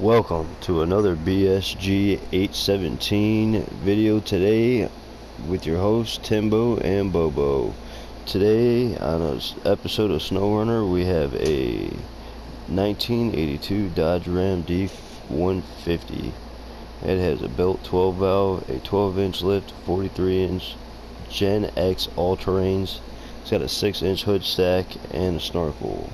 Welcome to another BSG 817 video today with your hosts Timbo and Bobo. Today on an episode of SnowRunner we have a 1982 Dodge Ram D150. It has a built 12 valve, a 12-inch lift, 43-inch Gen X all-terrains. It's got a 6-inch hood stack and a snorkel.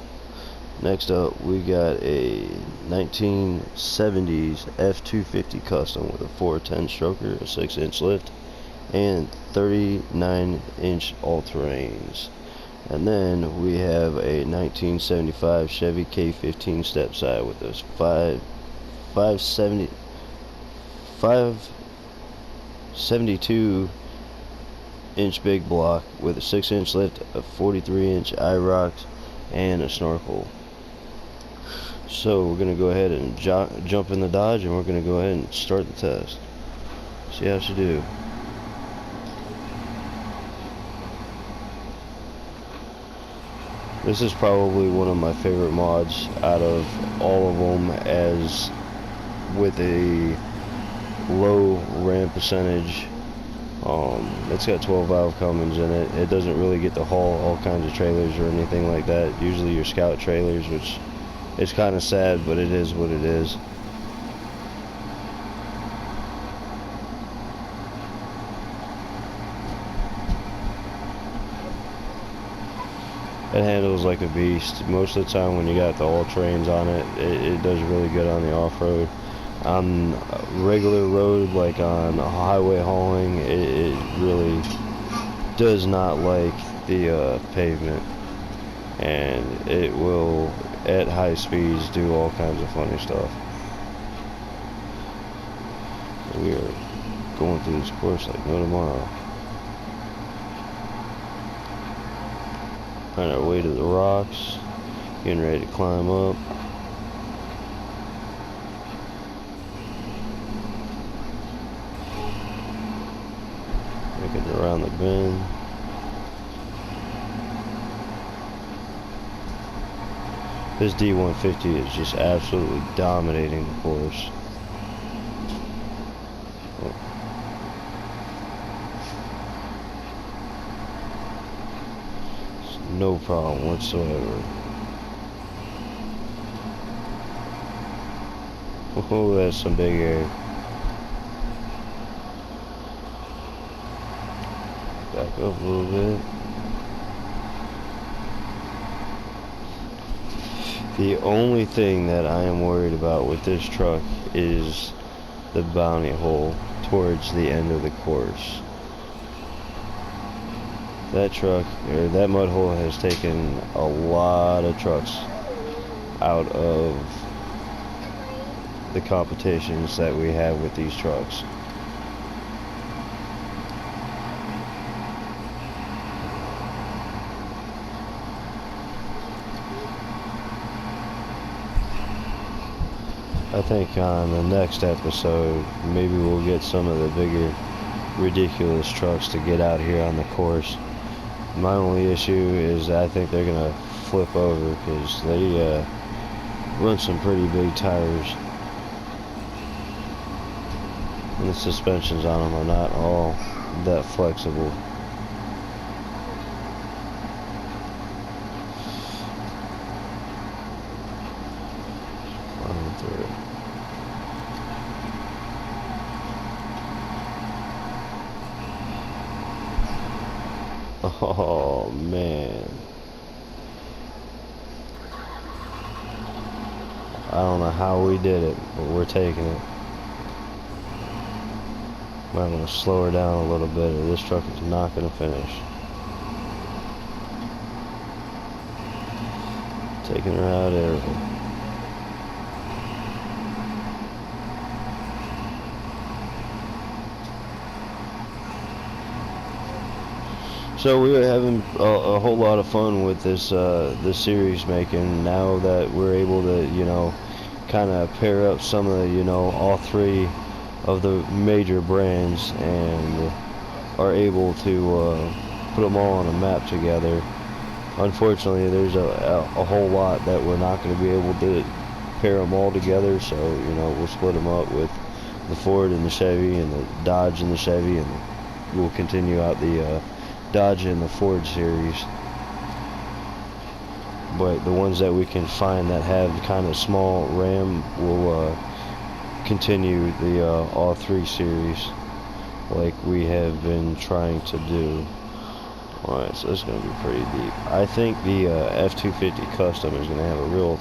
Next up, we got a 1970s F250 Custom with a 410 stroker, a 6-inch lift, and 39-inch all-terrains. And then we have a 1975 Chevy K30 stepside with a 572-inch big block with a 6-inch lift, a 43-inch IROX, and a snorkel. So we're going to go ahead and jump in the Dodge, and we're going to go ahead and start the test. See how she do. This is probably one of my favorite mods out of all of them, as with a low ram percentage. It's got 12 valve Cummins in it. It doesn't really get to haul all kinds of trailers or anything like that. Usually your scout trailers, which it's kind of sad, but it is what it is. It handles like a beast. Most of the time when you got the all-terrains on it, it does really good on the off-road. On regular road, like on highway hauling, it really does not like the pavement. And it will, at high speeds, do all kinds of funny stuff. We are going through this course like no tomorrow. On our way to the rocks, getting ready to climb up. Making it around the bend. This D150 is just absolutely dominating the course. It's no problem whatsoever. Oh, that's some big air. Back up a little bit. The only thing that I am worried about with this truck is the bounty hole towards the end of the course. That truck, or that mud hole, has taken a lot of trucks out of the competitions that we have with these trucks. I think on the next episode, maybe we'll get some of the bigger, ridiculous trucks to get out here on the course. My only issue is I think they're going to flip over because they run some pretty big tires. And the suspensions on them are not all that flexible. Oh man, I don't know how we did it, but we're taking it. I'm going to slow her down a little bit, or this truck is not going to finish. Taking her out there. So we were having a whole lot of fun with this series making. Now that we're able to, kind of pair up some of the, all three of the major brands, and are able to put them all on a map together. Unfortunately, there's a whole lot that we're not going to be able to pair them all together. So, you know, we'll split them up with the Ford and the Chevy and the Dodge and the Chevy, and we'll continue out the Dodge and the Ford series. But the ones that we can find that have kind of small Ram, will continue the all three series like we have been trying to do. Alright, so it's going to be pretty deep. I think the F250 Custom is going to have a real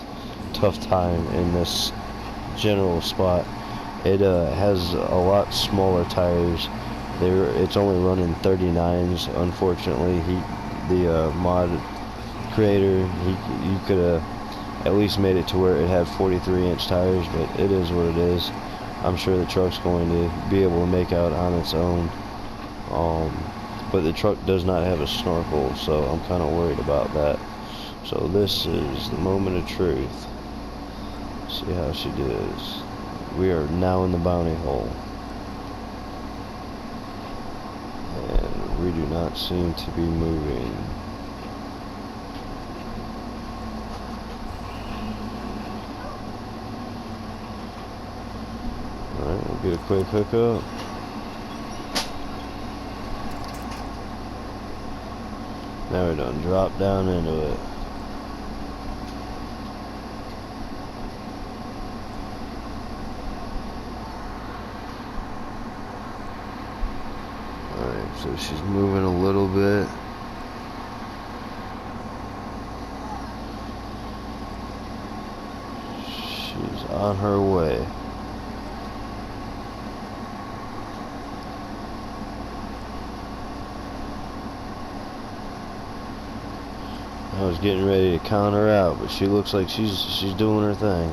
tough time in this general spot. It has a lot smaller tires. It's only running 39s. Unfortunately, the mod creator, you could have at least made it to where it had 43-inch tires, but it is what it is. I'm sure the truck's going to be able to make out on its own. But the truck does not have a snorkel, so I'm kind of worried about that. So this is the moment of truth. See how she does. We are now in the bounty hole, and we do not seem to be moving. Alright, we'll get a quick hookup. Now we're done drop down into it. Alright, so she's moving a little bit. She's on her way. I was getting ready to count her out, but she looks like she's doing her thing.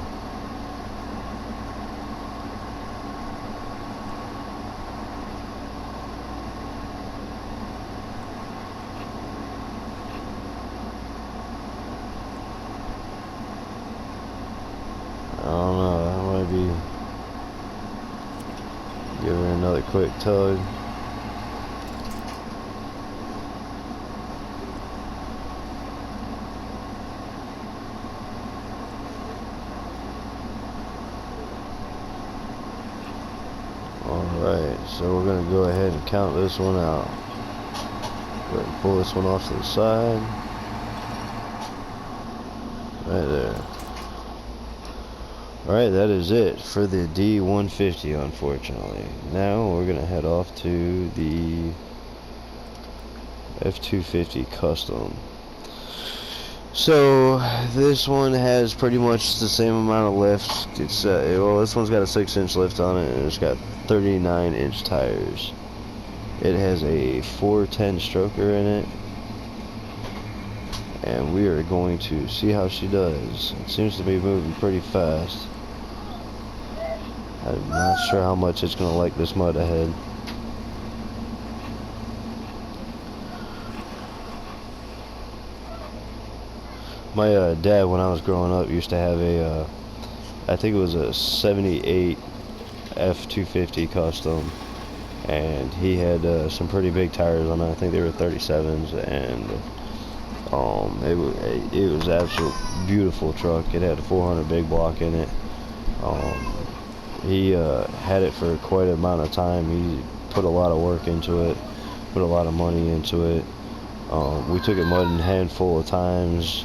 I don't know, that might be... Give her another quick tug. Alright, so we're going to go ahead and count this one out. Go ahead and pull this one off to the side. Right there. Alright, that is it for the D150, unfortunately. Now we're going to head off to the F250 Custom. So this one has pretty much the same amount of lift. It's well, this one's got a 6-inch lift on it, and it's got 39-inch tires. It has a 410 stroker in it, and we are going to see how she does. It seems to be moving pretty fast. I'm not sure how much it's going to like this mud ahead. My dad, when I was growing up, used to have a, I think it was a 78 F250 Custom, and he had some pretty big tires on it. I think they were 37s, and it was an absolute beautiful truck. It had a 400 big block in it. He had it for quite an amount of time. He put a lot of work into it, put a lot of money into it. We took it mudding a handful of times.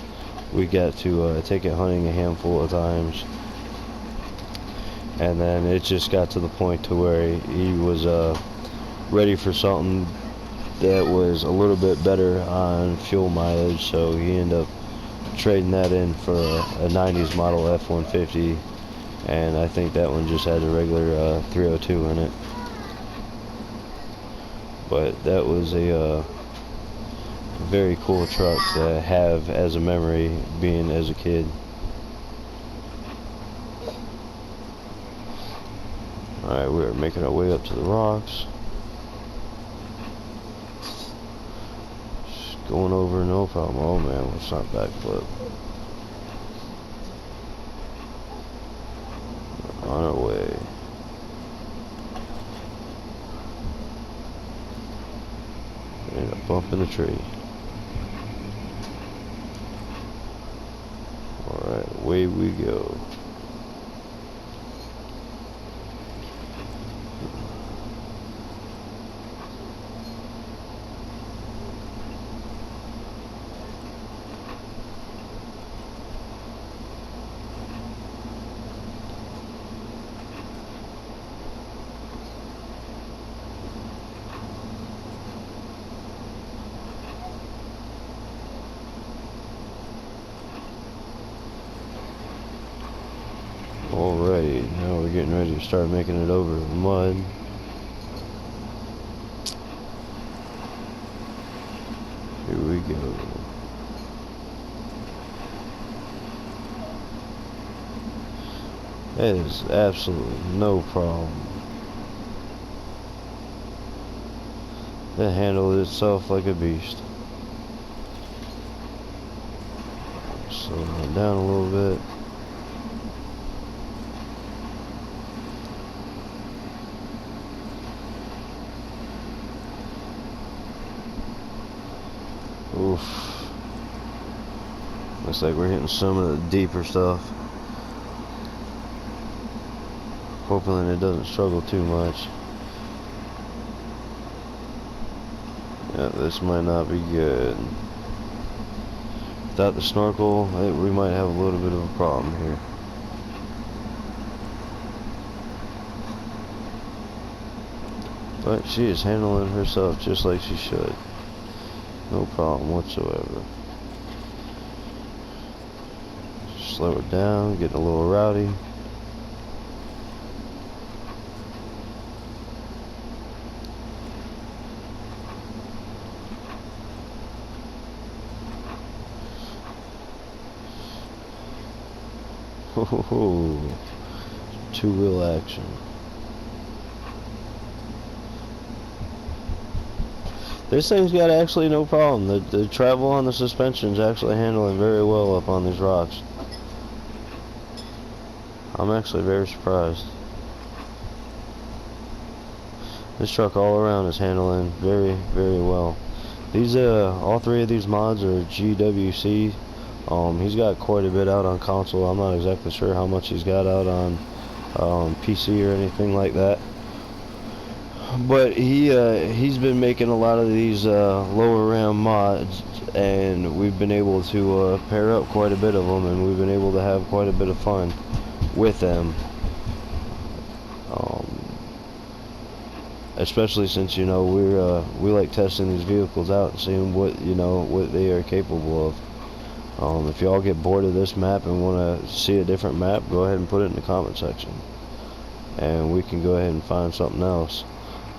We got to take it hunting a handful of times, and then it just got to the point to where he was ready for something that was a little bit better on fuel mileage, so he ended up trading that in for a 90s model F-150, and I think that one just had a regular 302 in it. But that was a very cool truck to have as a memory, being as a kid. Alright, we're making our way up to the rocks. Just going over, no problem. Oh man, let's not backflip. On our way. And a bump in the tree. Alright, away we go. Alrighty, now we're getting ready to start making it over the mud. Here we go. That is absolutely no problem. It handled itself like a beast. Slow it down a little bit. Oof. Looks like we're hitting some of the deeper stuff. Hoping it doesn't struggle too much. Yeah, this might not be good. Without the snorkel, we might have a little bit of a problem here. But she is handling herself just like she should. No problem whatsoever. Slow it down, getting a little rowdy. Oh, two-wheel action. This thing's got actually no problem. The travel on the suspension's actually handling very well up on these rocks. I'm actually very surprised. This truck all around is handling very, very well. These all three of these mods are GWC. He's got quite a bit out on console. I'm not exactly sure how much he's got out on PC or anything like that. But he's been making a lot of these lower ram mods, and we've been able to pair up quite a bit of them, and we've been able to have quite a bit of fun with them. Especially since we like testing these vehicles out and seeing what they are capable of. If y'all get bored of this map and want to see a different map, go ahead and put it in the comment section, and we can go ahead and find something else.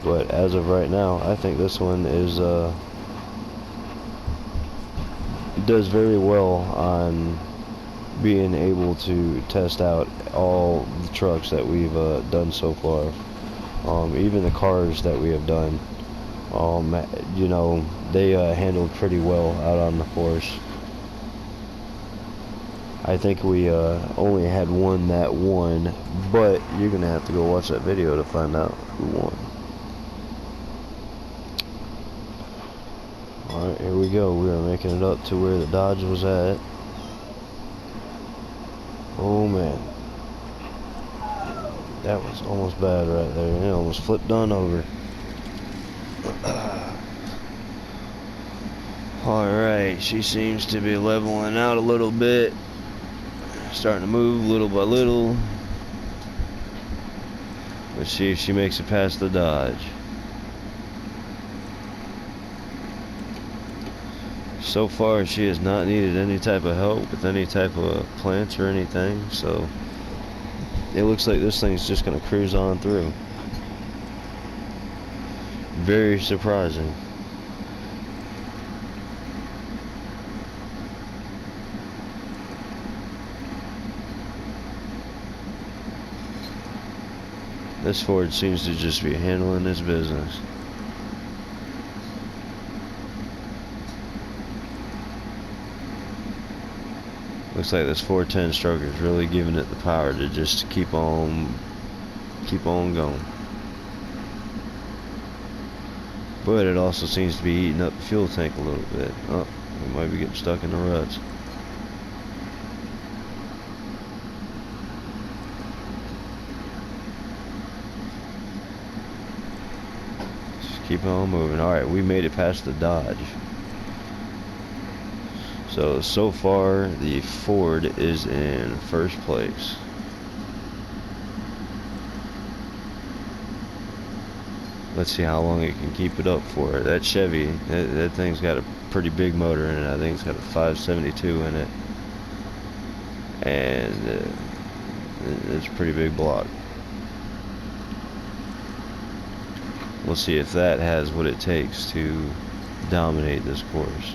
But as of right now, I think this one is does very well on being able to test out all the trucks that we've done so far. Even the cars that we have done, they handled pretty well out on the course. I think we only had one that won, but you're gonna have to go watch that video to find out who won. Alright, here we go. We are making it up to where the Dodge was at. Oh man, that was almost bad right there. It almost flipped on over. Alright, she seems to be leveling out a little bit. Starting to move little by little. Let's see if she makes it past the Dodge. So far, she has not needed any type of help with any type of plants or anything, so it looks like this thing's just going to cruise on through. Very surprising. This Ford seems to just be handling his business. Looks like this 410 stroke is really giving it the power to just keep on going. But it also seems to be eating up the fuel tank a little bit. Oh, we might be getting stuck in the ruts. Just keep on moving. Alright, we made it past the Dodge. So far, the Ford is in first place. Let's see how long it can keep it up for. That Chevy, that thing's got a pretty big motor in it. I think it's got a 572 in it. And It's a pretty big block. We'll see if that has what it takes to dominate this course.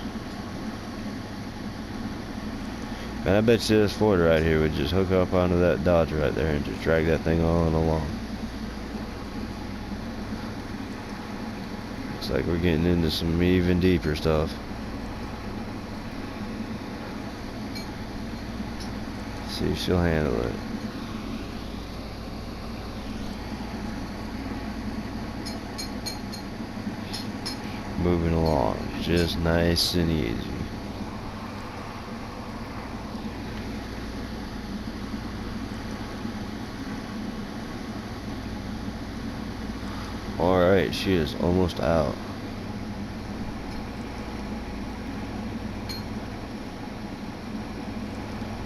And I bet you this Ford right here would just hook up onto that Dodge right there and just drag that thing on along. Looks like we're getting into some even deeper stuff. See if she'll handle it. Moving along, just nice and easy. Alright, she is almost out.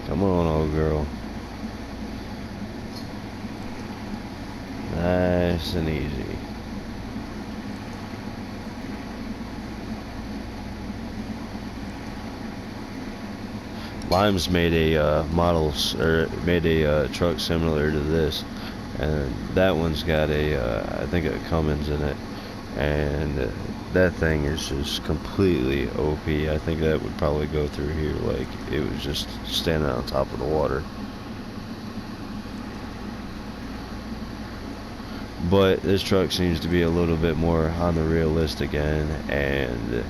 Come on, old girl. Nice and easy. Lime's made a made a truck similar to this, and that one's got I think a Cummins in it, and that thing is just completely OP. I think that would probably go through here like it was just standing on top of the water. But this truck seems to be a little bit more on the realistic end, and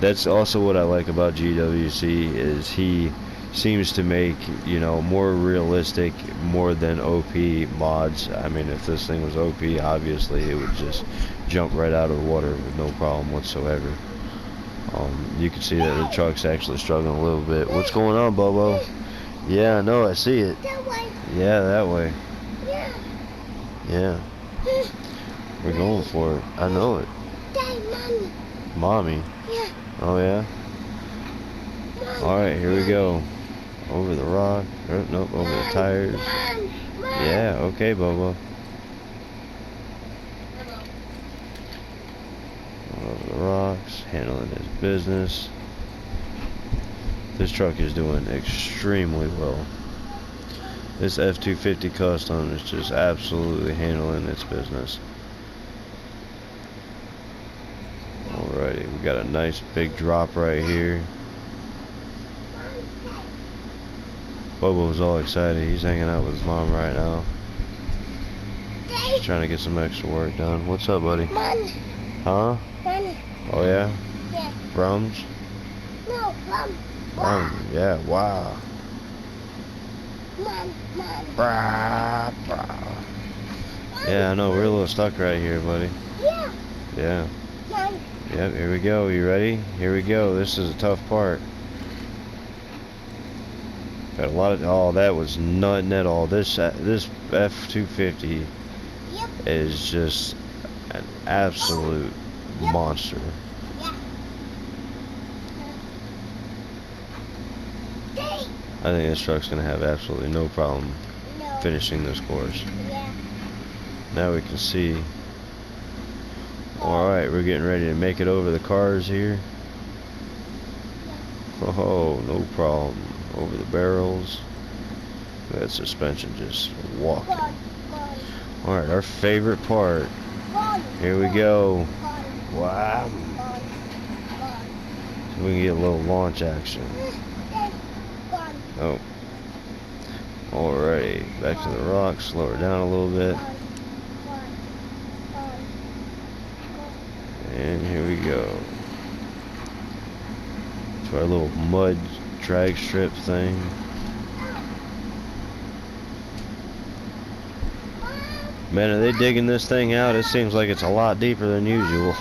that's also what I like about GWC is he seems to make, you know, more realistic, more than OP mods. I mean, if this thing was OP, obviously it would just jump right out of the water with no problem whatsoever. You can see that the truck's actually struggling a little bit. What's going on, Bobo? Yeah, I know, I see it. That way. Yeah, that way. Yeah. Yeah. We're going for it. I know it. Daddy, Mommy. Mommy? Yeah. Oh, yeah? Mom. Alright, here we go. Over the rock. Oh, nope, over the tires. Mom. Yeah, okay, Bobo. Over the rocks, handling his business. This truck is doing extremely well. This F-250 Custom is just absolutely handling its business. Alrighty, we got a nice big drop right here. Bobo's all excited. He's hanging out with his mom right now. He's trying to get some extra work done. What's up, buddy? Mommy. Huh? Mommy. Oh, yeah? Yeah. Brums? No, Mom. Brum. Yeah, wow. Mom. Brah, brah. Yeah, I know. We're a little stuck right here, buddy. Yeah. Yeah. Mom. Yep, here we go. You ready? Here we go. This is a tough part. Got a lot of... Oh, that was nothing at all. This F-250 Yep. is just an absolute monster. Yeah. Daddy. I think this truck's going to have absolutely no problem No. finishing this course. Yeah. Now we can see. Alright, we're getting ready to make it over the cars here. Oh, no problem. Over the barrels. That suspension just walking. Alright, our favorite part. Here we go. Wow. So we can get a little launch action. Oh. Alright, back to the rocks. Slow her down a little bit. And here we go. To our little mud drag strip thing. Man, are they digging this thing out? It seems like it's a lot deeper than usual.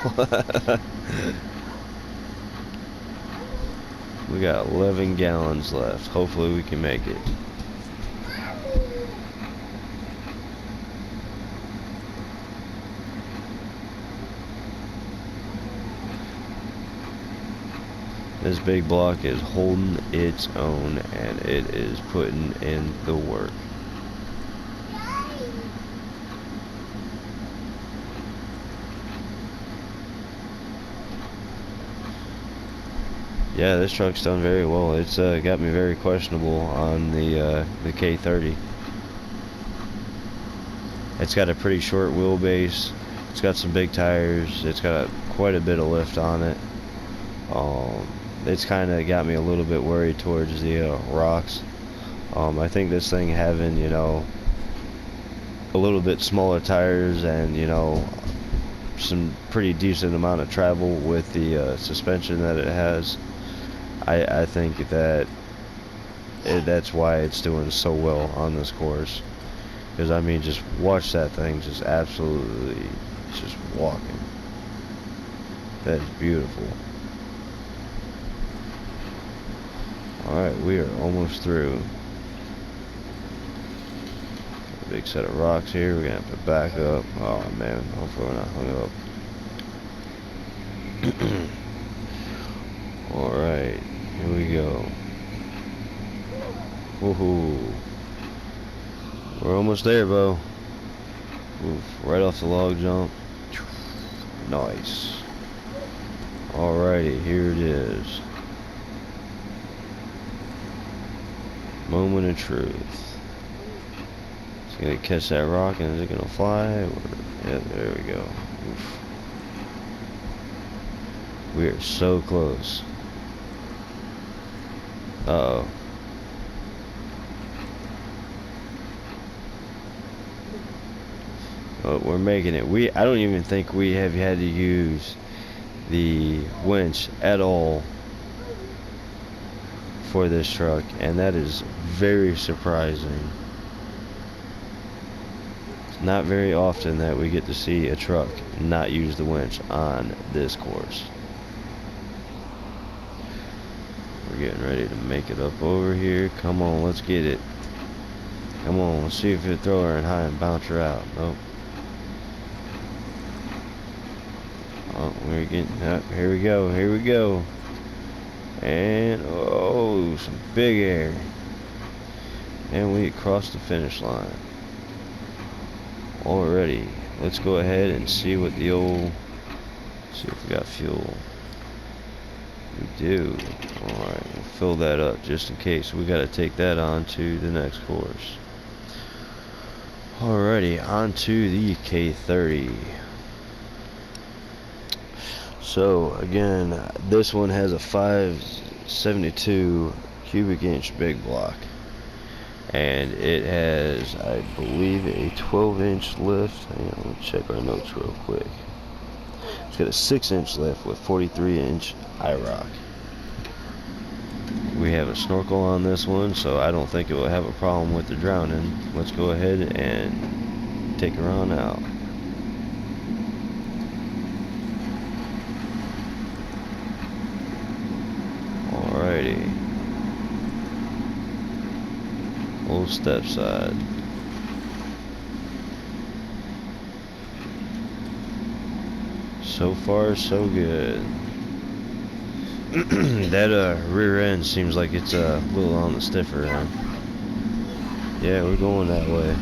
We got 11 gallons left. Hopefully we can make it. This big block is holding its own, and it is putting in the work. Yeah, this truck's done very well. It's got me very questionable on the K30. It's got a pretty short wheelbase. It's got some big tires. It's got quite a bit of lift on it. It's kind of got me a little bit worried towards the rocks. I think this thing having, you know, a little bit smaller tires and, you know, some pretty decent amount of travel with the suspension that it has, I think that that's why it's doing so well on this course. Because I mean, just watch that thing just absolutely just walking. That is beautiful. Alright, we are almost through. A big set of rocks here. We're gonna have to back up. Oh man, hopefully we're not hung up. Alright, here we go. Woohoo. We're almost there, Bo. Oof, right off the log jump. Nice. Alrighty, here it is. Moment of truth. It's gonna catch that rock and is it gonna fly? Yeah, there we go. Oof. We are so close. Uh-oh. Oh, we're making it. I don't even think we have had to use the winch at all for this truck, and that is very surprising. It's not very often that we get to see a truck not use the winch on this course. We're getting ready to make it up over here. Come on, let's get it. Come on, let's see if it'll throw her in high and bounce her out. Nope. Oh, we're getting up. Here we go. Here we go. And oh, some big air. And we crossed the finish line. Already. Let's go ahead and see what the old. See if we got fuel. We do. Alright, we'll fill that up just in case. We gotta take that on to the next course. Alrighty, on to the K30. So again, this one has a 572 cubic inch big block, and it has, I believe, a 12-inch lift. Hang on, let me check our notes real quick. It's got a 6-inch lift with 43-inch IROC. We have a snorkel on this one, so I don't think it will have a problem with the drowning. Let's go ahead and take her on out. Alrighty. Old stepside. So far, so good. That rear end seems like it's a little on the stiffer end. Yeah, we're going that way.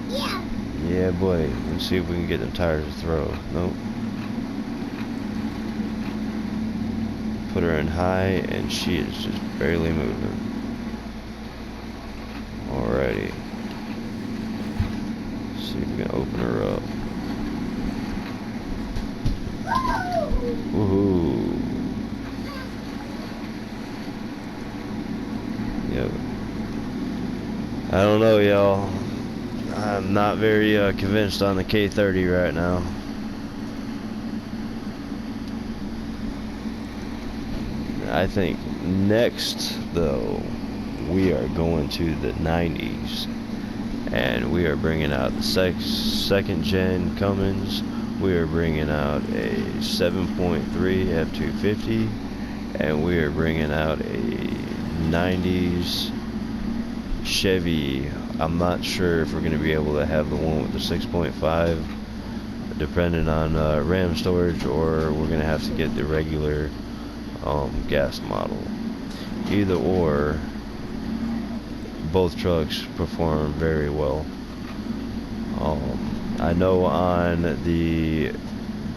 Yeah. Yeah, boy. Let's see if we can get them tires to throw. Nope. Put her in high, and she is just barely moving. Alrighty. Let's see if we can open her up. Woohoo! Yep. I don't know, y'all. I'm not very convinced on the K30 right now. I think next, though, we are going to the 90s, and we are bringing out the second gen Cummins. We are bringing out a 7.3 F250, and we are bringing out a 90s Chevy. I'm not sure if we're going to be able to have the one with the 6.5, depending on RAM storage, or we're going to have to get the regular gas model. Either or, both trucks perform very well. I know on the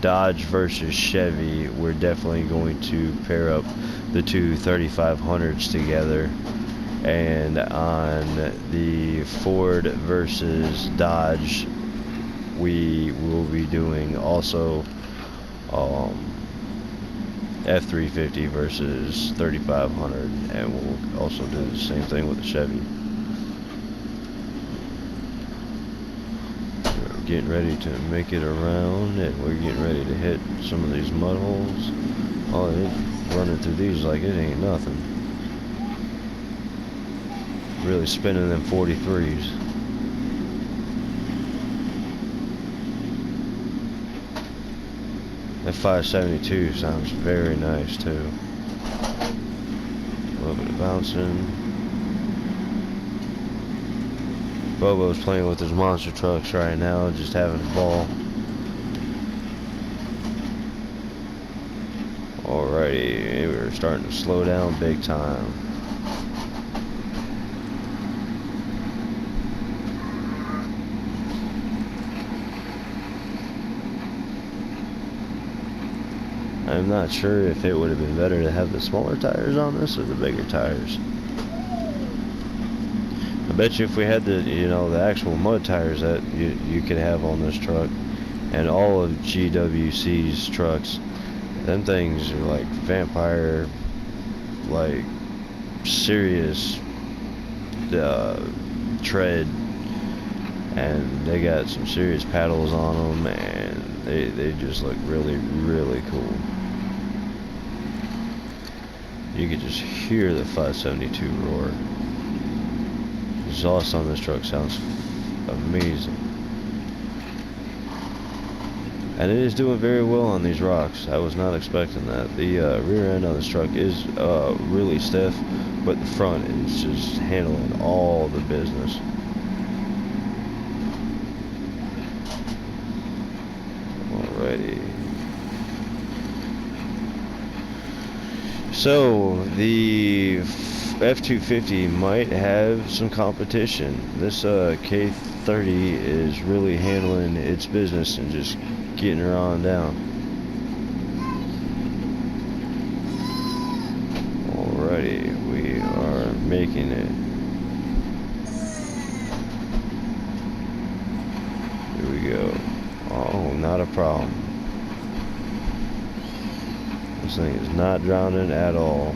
Dodge versus Chevy, we're definitely going to pair up the two 3500s together And on the Ford versus Dodge, we will be doing also F350 versus 3500, and we'll also do the same thing with the Chevy. We're getting ready to make it around, and we're getting ready to hit some of these mud holes. Oh, it's running through these like it ain't nothing. Really spinning them 43s. That 572 sounds very nice too. A little bit of bouncing. Bobo's playing with his monster trucks right now, just having a ball. Alrighty, we're starting to slow down big time. I'm not sure if it would have been better to have the smaller tires on this or the bigger tires. I bet you if we had the, the actual mud tires that you could have on this truck, and all of GWC's trucks, them things are like vampire, like serious tread, and they got some serious paddles on them, and they just look really, really cool. You could just hear the 572 roar. The exhaust on this truck sounds amazing. And it is doing very well on these rocks. I was not expecting that. The rear end on this truck is really stiff, but the front is just handling all the business. Alrighty. So the F250 might have some competition. This K30 is really handling its business and just getting her on down. Alrighty, we are making it. Here we go. Oh, not a problem. This thing is not drowning at all.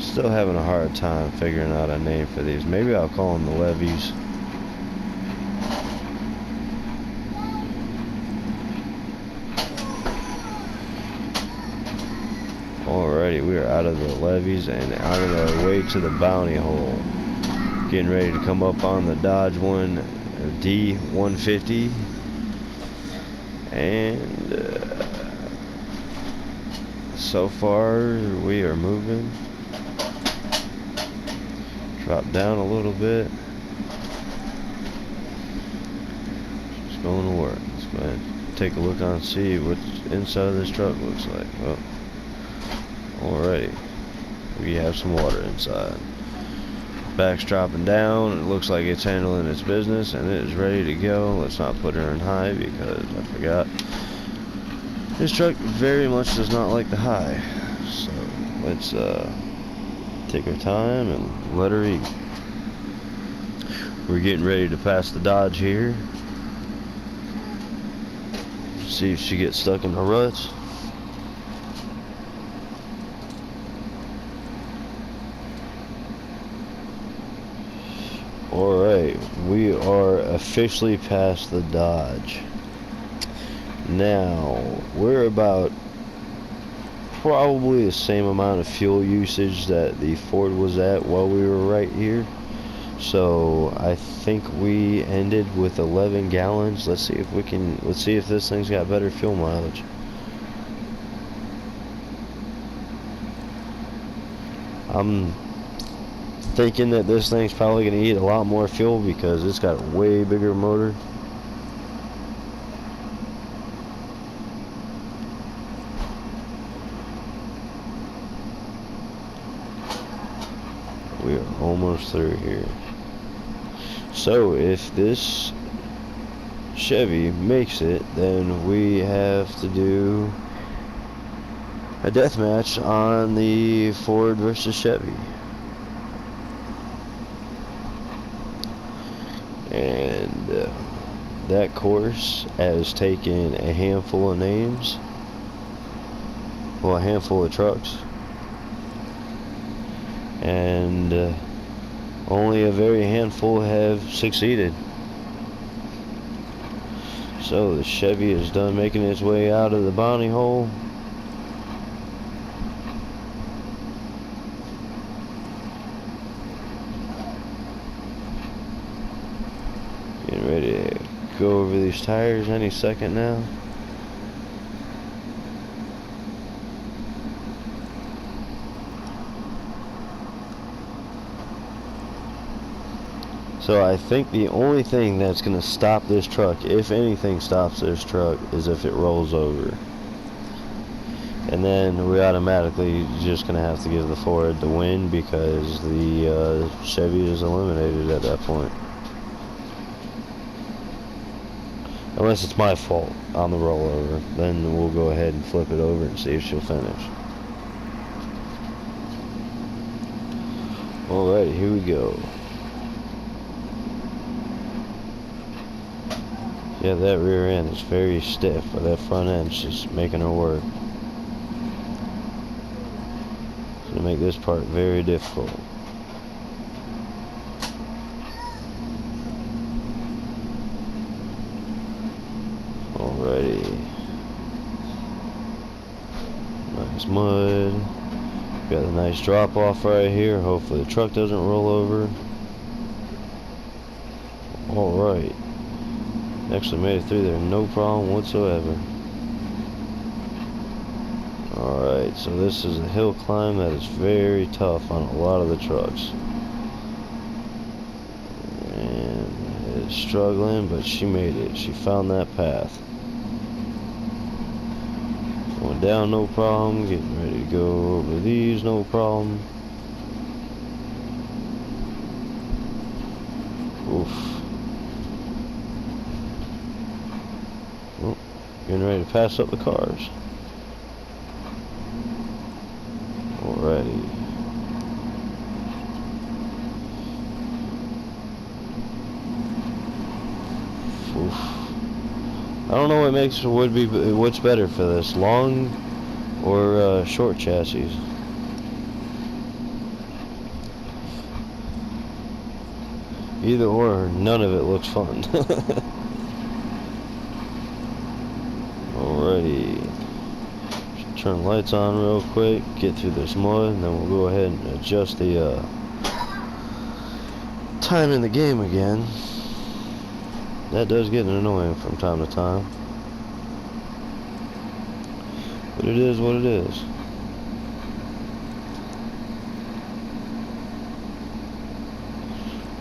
Still having a hard time figuring out a name for these. Maybe I'll call them the levees. Alrighty, we are out of the levees and out of our way to the bounty hole. Getting ready to come up on the Dodge D150. And so far we are moving. Drop down a little bit. It's going to work. Let's go ahead and take a look on, see what inside of this truck looks like. Oh, alrighty. We have some water inside. Back's dropping down. It looks like it's handling its business and it is ready to go. Let's not put her in high because I forgot. This truck very much does not like the high. So let's take our time and let her eat. We're getting ready to pass the Dodge here. See if she gets stuck in the ruts. Alright, we are officially past the Dodge. Now, we're about probably the same amount of fuel usage that the Ford was at while we were right here. So I think we ended with 11 gallons. Let's see if this thing's got better fuel mileage. I'm thinking that this thing's probably going to eat a lot more fuel because it's got a way bigger motor. We are almost through here. So if this Chevy makes it, then we have to do a death match on the Ford versus Chevy. And that course has taken a handful of names, well, a handful of trucks, and only a very handful have succeeded. So the Chevy is done making its way out of the bounty hole. Getting ready to go over these tires any second now. So I think the only thing that's going to stop this truck, if anything stops this truck, is if it rolls over. And then we automatically just going to have to give the Ford the win, because the Chevy is eliminated at that point. Unless it's my fault on the rollover, then we'll go ahead and flip it over and see if she'll finish. Alright, here we go. Yeah, that rear end is very stiff, but that front end's just making her work. It's gonna make this part very difficult. Alrighty. Nice mud. Got a nice drop off right here. Hopefully the truck doesn't roll over. Alright. Actually made it through there, no problem whatsoever. Alright, so this is a hill climb that is very tough on a lot of the trucks. And it's struggling, but she made it. She found that path. Going down, no problem. Getting ready to go over these, no problem. Oof. Getting ready to pass up the cars. Alrighty. Oof. I don't know what's better for this, long or short chassis. Either or, none of it looks fun. Alrighty. Turn the lights on real quick, get through this mud, and then we'll go ahead and adjust the time in the game again. That does get annoying from time to time, but it is what it is.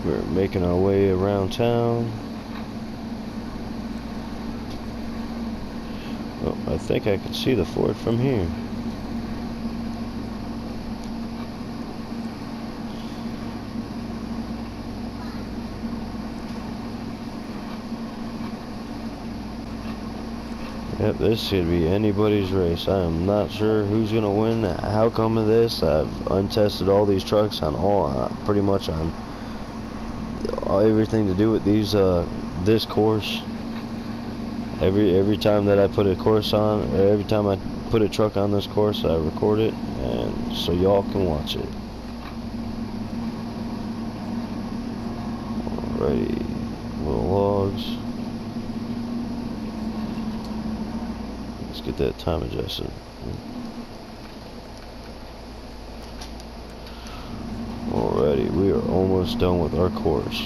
We're making our way around town. Oh, I think I can see the Ford from here. Yep, this should be anybody's race. I am not sure who's gonna win the outcome of this. I've untested all these trucks on pretty much on everything to do with these this course. Every time that I put a course on, or every time I put a truck on this course, I record it, and so y'all can watch it. Alrighty, little logs. Let's get that time adjusted. Alrighty, we are almost done with our course.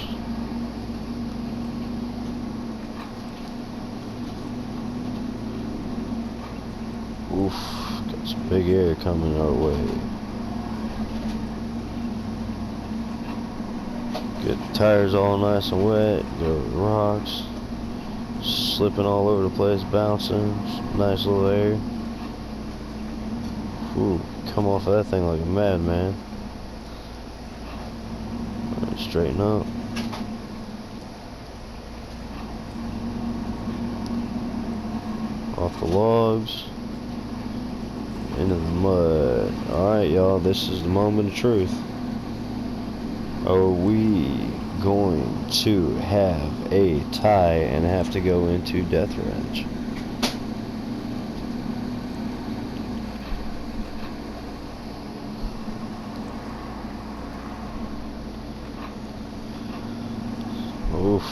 Oof, got some big air coming our way. Get the tires all nice and wet, go over the rocks, slipping all over the place, bouncing, nice little air. Ooh, come off of that thing like a madman. Alright, straighten up. Off the logs. into the mud. Alright, y'all, this is the moment of truth. Are we going to have a tie and have to go into death ranch? Oof.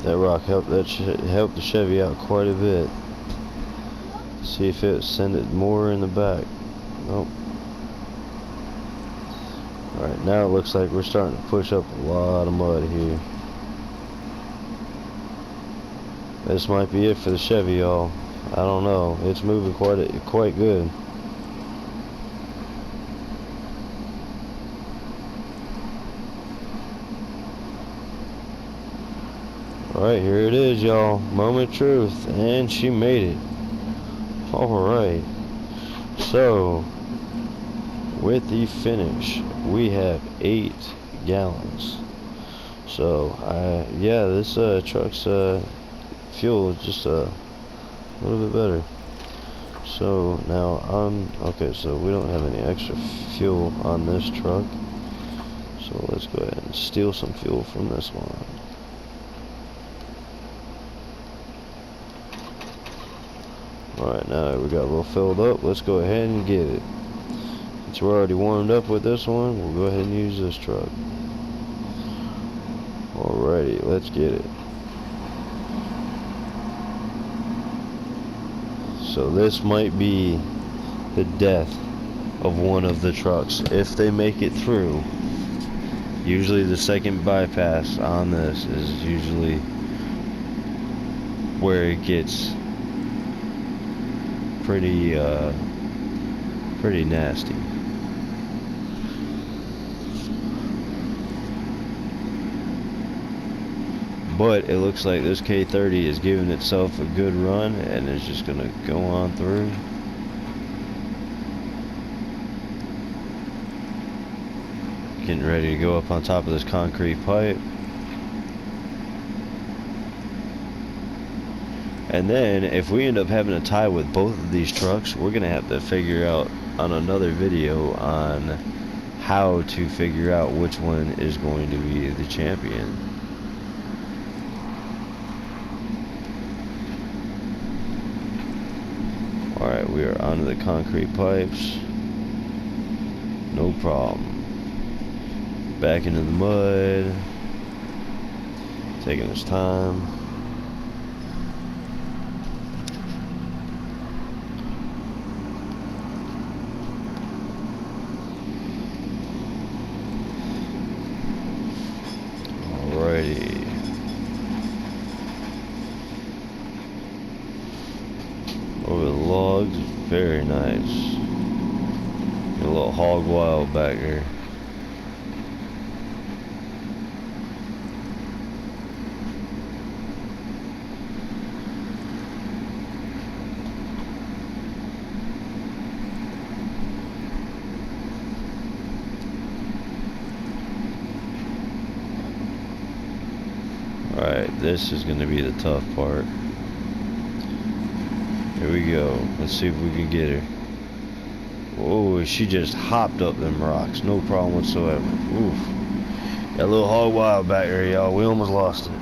That rock helped the Chevy out quite a bit. See if it send it more in the back. Nope. Alright, now it looks like we're starting to push up a lot of mud here. This might be it for the Chevy, y'all. I don't know. It's moving quite good. Alright, here it is, y'all. Moment of truth. And she made it. Alright. So, with the finish, we have 8 gallons. So, yeah, this truck's fuel is just a little bit better. So, now okay, so we don't have any extra fuel on this truck. So, let's go ahead and steal some fuel from this one. Alright, now we got a little filled up. Let's go ahead and get it. Since we're already warmed up with this one, we'll go ahead and use this truck. Alrighty, let's get it. So this might be the death of one of the trucks. If they make it through, usually the second bypass on this is usually where it gets pretty nasty. But it looks like this K30 is giving itself a good run and is just gonna go on through. Getting ready to go up on top of this concrete pipe. And then if we end up having a tie with both of these trucks, we're gonna have to figure out on another video on how to figure out which one is going to be the champion. Alright, we are onto the concrete pipes. No problem. Back into the mud. Taking his time. Alrighty. Over the logs, very nice. A little hog wild back here. Alright, this is going to be the tough part. Here we go. Let's see if we can get her. Oh, she just hopped up them rocks. No problem whatsoever. Oof. Got a little hog wild back there, y'all. We almost lost it.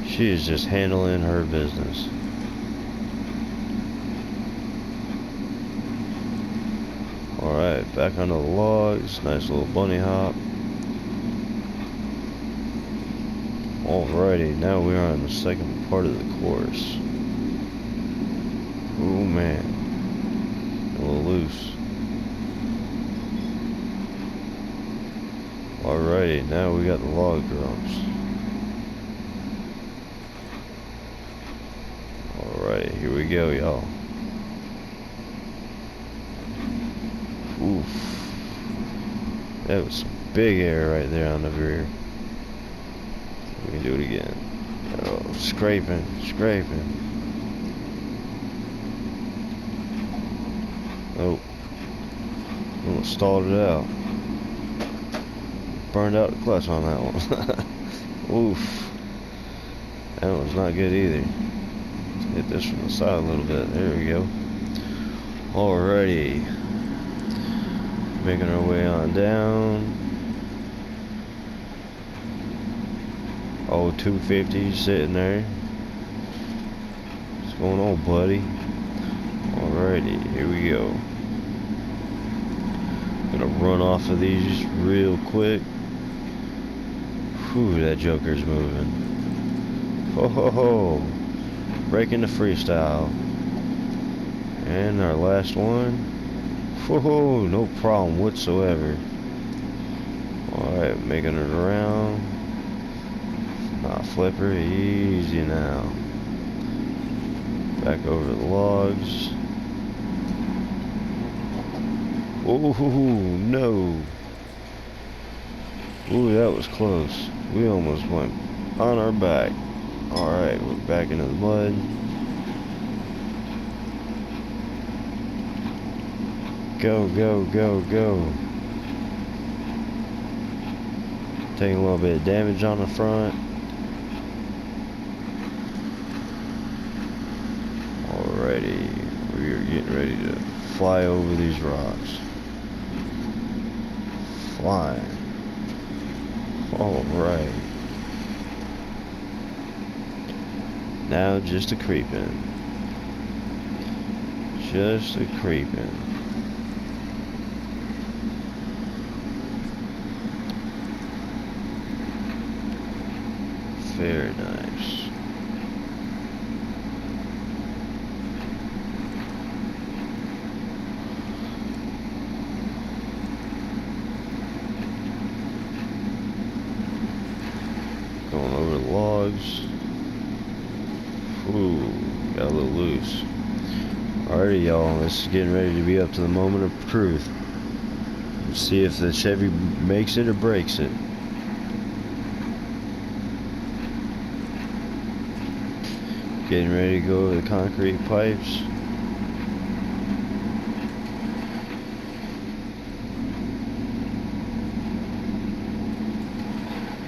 She is just handling her business. Alright, back onto the logs. Nice little bunny hop. Alrighty, now we are on the second part of the course. Ooh, man. A little loose. Alrighty, now we got the log drums. Alright, here we go, y'all. Oof. That was some big air right there on the rear. We can do it again. Oh, scraping. Oh. Almost stalled it out. Burned out the clutch on that one. Oof. That one's not good either. Let's hit this from the side a little bit. There we go. Alrighty. Making our way on down. Oh, 250 sitting there. What's going on, buddy? Alrighty, here we go. Gonna run off of these real quick. Whew, that joker's moving. Ho ho ho. Breaking the freestyle. And our last one. Whoa, no problem whatsoever. Alright, making it around. Not flipper, easy now. Back over the logs. Oh no. Ooh, that was close. We almost went on our back. Alright, we're back into the mud. Go, go, go, go. Taking a little bit of damage on the front. Alrighty, we are getting ready to fly over these rocks. Flying. Alright. Now just a creeping. Just a creeping. Very nice. Going over the logs. Ooh, got a little loose. Alrighty, y'all. This is getting ready to be up to the moment of truth. Let's see if the Chevy makes it or breaks it. Getting ready to go over the concrete pipes.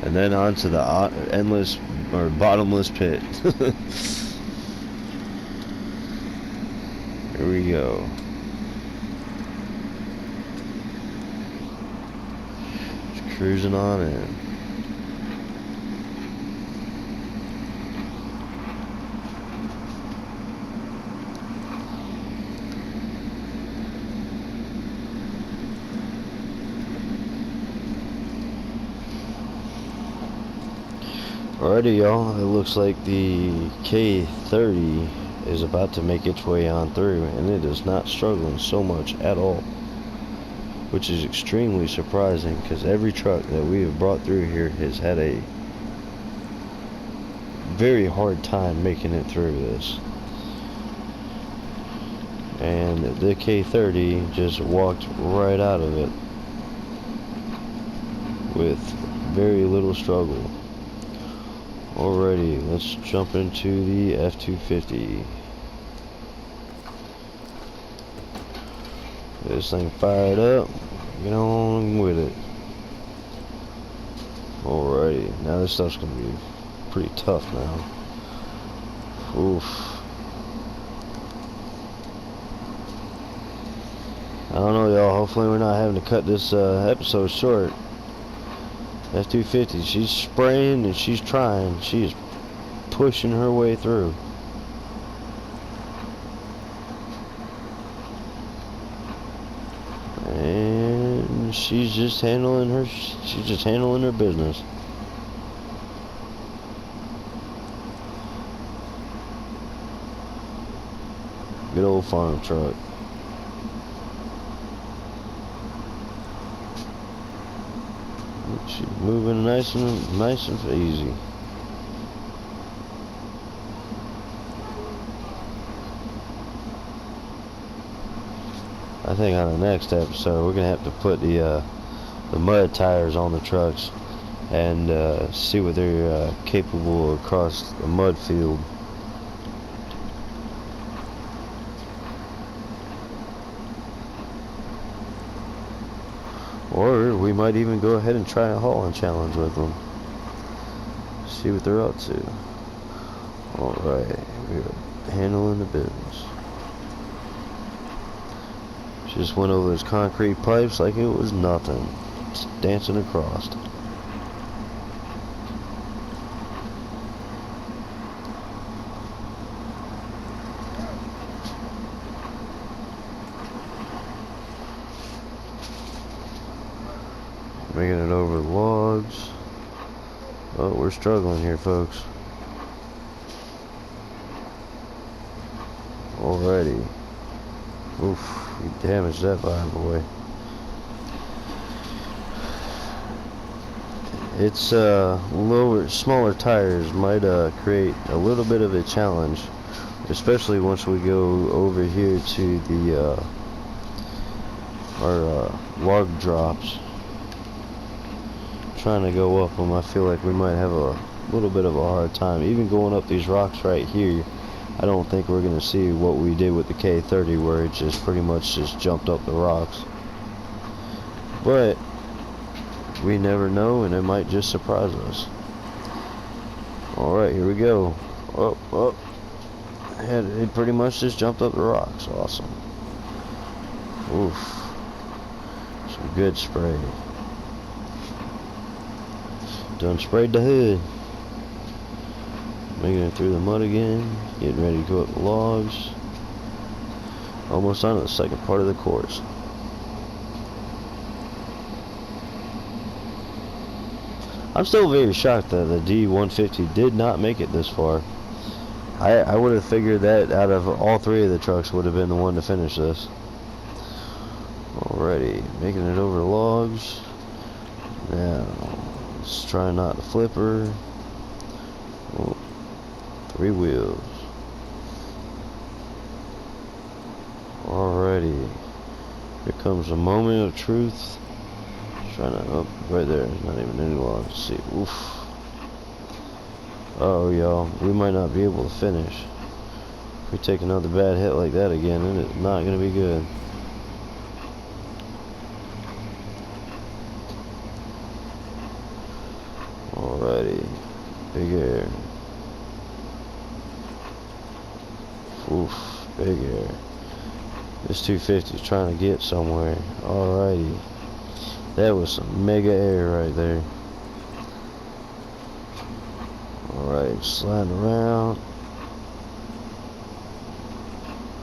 And then onto the endless or bottomless pit. Here we go. Just cruising on in. Alrighty, y'all, it looks like the K30 is about to make its way on through, and it is not struggling so much at all, which is extremely surprising because every truck that we have brought through here has had a very hard time making it through this. And the K30 just walked right out of it with very little struggle. Alrighty, let's jump into the F-250. This thing fired up. Get on with it. Alrighty, now this stuff's gonna be pretty tough now. Oof. I don't know, y'all. Hopefully we're not having to cut this episode short. F-250, she's spraying and she's trying. She is pushing her way through. And she's just handling her business. Good old farm truck. She's moving nice and easy. I think on the next episode we're gonna have to put the mud tires on the trucks and see what they're capable of across the mud field. Or we might even go ahead and try a hauling challenge with them. See what they're up to. Alright, we're handling the business. Just went over those concrete pipes like it was nothing. It's dancing across. Making it over the logs. Oh, we're struggling here, folks. Alrighty. Oof, you damaged that bad boy. It's smaller tires might create a little bit of a challenge, especially once we go over here to the our log drops. Trying to go up them, I feel like we might have a little bit of a hard time. Even going up these rocks right here, I don't think we're gonna see what we did with the K30, where it just pretty much just jumped up the rocks. But we never know, and it might just surprise us. Alright, here we go. Oh, it pretty much just jumped up the rocks. Awesome. Oof. Some good spray. Done sprayed the hood. Making it through the mud again. Getting ready to go up the logs. Almost on to the second part of the course. I'm still very shocked that the D150 did not make it this far. I would have figured that out of all three of the trucks would have been the one to finish this. Alrighty, making it over the logs. Now, let's try not to flip her. Oh, 3 wheels. Alrighty, here comes the moment of truth. Trying to, oh, right there, not even any logs. Let's see, oof. Uh oh, y'all, we might not be able to finish. If we take another bad hit like that again, then it's not going to be good. Alrighty, big air. Oof, big air. This 250 is trying to get somewhere. Alrighty. That was some mega air right there. Alright, sliding around.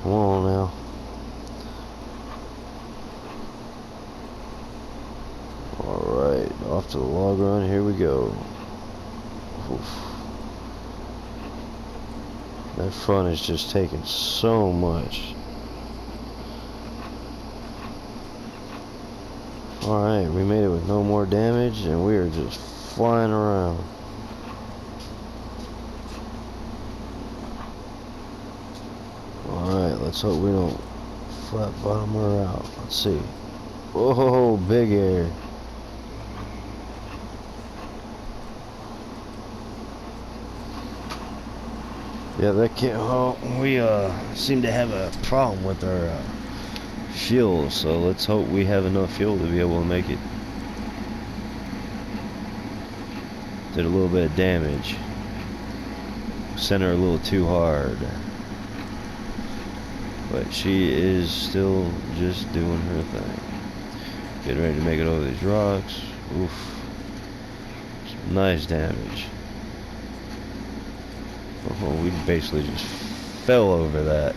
Come on now. Alright, off to the log run. Here we go. Oof. That front is just taking so much. Alright, we made it with no more damage, and we are just flying around. Alright, let's hope we don't flat bottom her out. Let's see. Oh, big air. Yeah, that can't. Oh, we seem to have a problem with our fuel, so let's hope we have enough fuel to be able to make it. Did a little bit of damage. Sent her a little too hard. But she is still just doing her thing. Getting ready to make it over these rocks. Oof. Some nice damage. Oh, we basically just fell over that.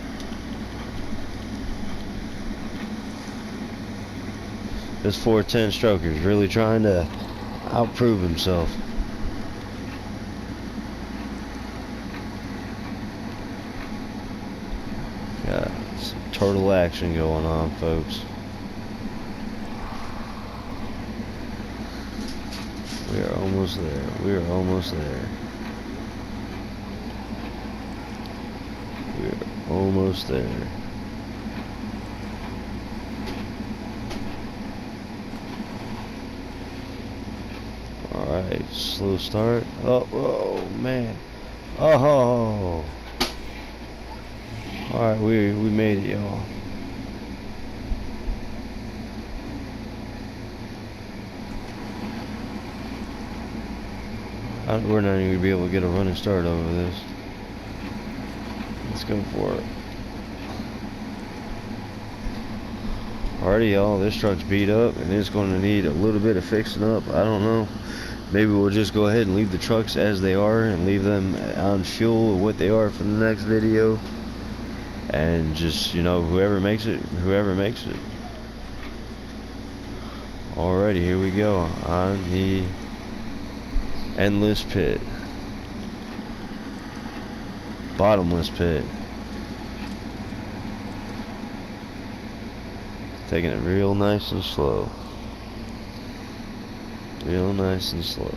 This 410 stroker is really trying to outprove himself. Got some turtle action going on, folks. We are almost there. We are almost there. We are almost there. Alright, slow start. Oh man. Oh. Alright, we made it, y'all. We're not even going to be able to get a running start over this. Let's go for it. Alrighty, y'all, this truck's beat up and it's going to need a little bit of fixing up. I don't know. Maybe we'll just go ahead and leave the trucks as they are and leave them on fuel what they are for the next video. And just, you know, whoever makes it, whoever makes it. Alrighty, here we go on the endless pit. Bottomless pit. Taking it real nice and slow. Real nice and slow.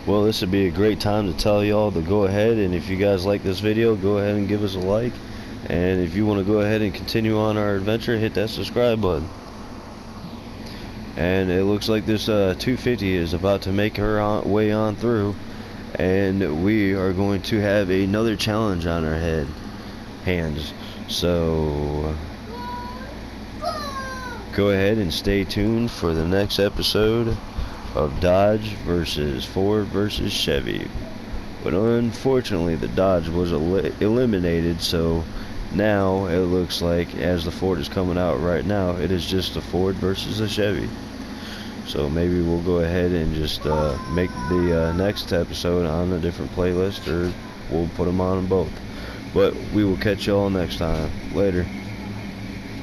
Well, this would be a great time to tell y'all to go ahead, and if you guys like this video, go ahead and give us a like. And if you want to go ahead and continue on our adventure, hit that subscribe button. And it looks like this 250 is about to make her way on through, and we are going to have another challenge on our hands. So go ahead and stay tuned for the next episode of Dodge versus Ford versus Chevy. But unfortunately, the Dodge was eliminated, so now it looks like, as the Ford is coming out right now, it is just a Ford versus a Chevy. So maybe we'll go ahead and just make the next episode on a different playlist, or we'll put them on both. But we will catch y'all next time. Later.